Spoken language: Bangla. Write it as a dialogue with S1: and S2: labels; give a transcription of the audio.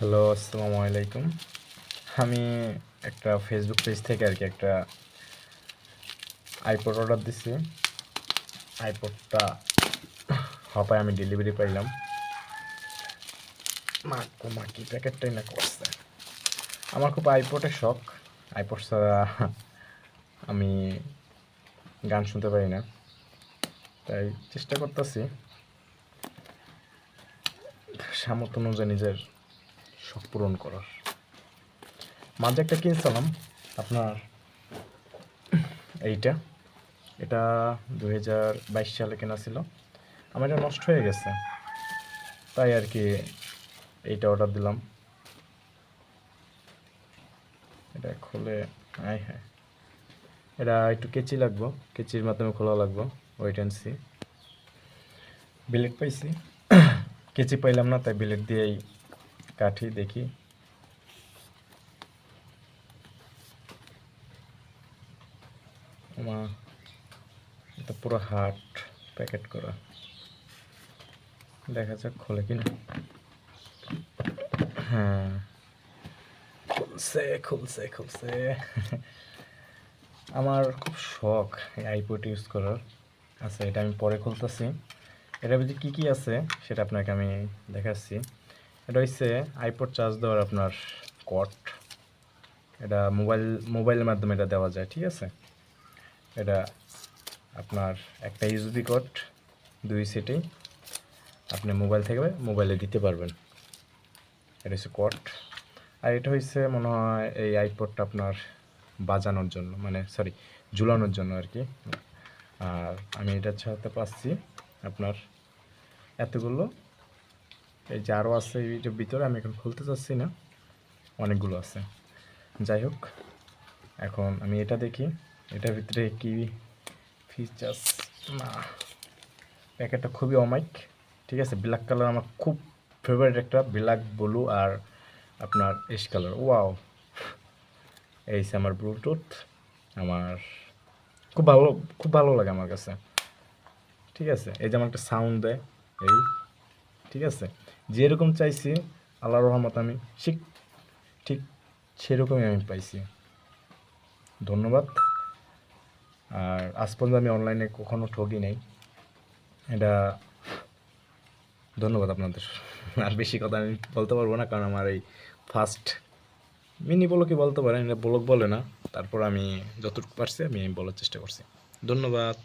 S1: হ্যালো, আসসালামু আলাইকুম। আমি একটা ফেসবুক পেজ থেকে একটা আইপড অর্ডার দিছি। আইপডটা হপায় আমি ডেলিভারি পাইলাম। মা কি প্যাকেটটাই না করছে। আমার খুব আইপডের শখ। আইপড ছাড়া আমি গান শুনতে পারি না, তাই চেষ্টা করতেছি সামর্থ্য অনুযায়ী নিজের শখ পূরণ করার। মাঝে একটা কিনছিলাম আপনার এইটা, এটা 2022 সালে কেনা ছিল। আমার এটা নষ্ট হয়ে গেছে, তাই এইটা অর্ডার দিলাম। এটা খুলে আয় হ্যাঁ, এটা একটু কেচি লাগবো, কেচির মাধ্যমে খোলা লাগবো। Wait and C. বিলেট পাইছি, কেচি পাইলাম না, তাই বিলেট দিয়েই কাঠি দেখি। মা, এটা পুরো হার্ট প্যাকেট করা, দেখা যাক খোলে কিনা। হ্যাঁ, খুলছে খুলছে খুলছে। আমার খুব শখ এই আইপড ইউজ করার। আচ্ছা, এটা আমি পরে খুলতেছি। এটার ভিতরে কী কী আছে সেটা আপনাকে আমি দেখাচ্ছি। এটা হচ্ছে আইপড চার্জ দেওয়ার আপনার কর্ড। এটা মোবাইলের মাধ্যমে এটা দেওয়া যায়, ঠিক আছে। এটা আপনার একটা ইউএসবি কোড, 2 সেটেই আপনি মোবাইল থেকে মোবাইলে দিতে পারবেন। এটা হচ্ছে কর্ড। আর এটা হচ্ছে মনে হয় এই আইপডটা আপনার বাজানোর জন্য, মানে সরি, ঝুলানোর জন্য আর কি। আর আমি এটা ছাড়তে পাচ্ছি আপনার এতগুলো, এই যে আরও আছে এইটার ভিতরে, আমি এখন খুলতে চাচ্ছি না, অনেকগুলো আছে। যাই হোক, এখন আমি এটা দেখি এটার ভিতরে কি ফিচার্স। না, প্যাকেটটা খুবই অমাইক, ঠিক আছে। ব্ল্যাক কালার আমার খুব ফেভারিট, একটা ব্ল্যাক, ব্লু আর আপনার এশ কালার। ওয়াও, এই যে আমার ব্লুটুথ, আমার খুব ভালো, খুব ভালো লাগে আমার কাছে, ঠিক আছে। এই যে আমার একটা সাউন্ড দেয়, এই ঠিক আছে। যেরকম চাইছি আল্লাহর রহমত আমি ঠিক সেরকমই আমি পাইছি। ধন্যবাদ। আর আজ পর্যন্ত আমি অনলাইনে কখনো ঠকি নাই, এটা ধন্যবাদ আপনাদের। আর বেশি কথা আমি বলতে পারবো না, কারণ আমার এই ফার্স্ট মিনি ব্লগই বলতে পারেন, এটা ব্লগ বলে না। তারপর আমি যতটুকু পারছি আমি বলার চেষ্টা করছি। ধন্যবাদ।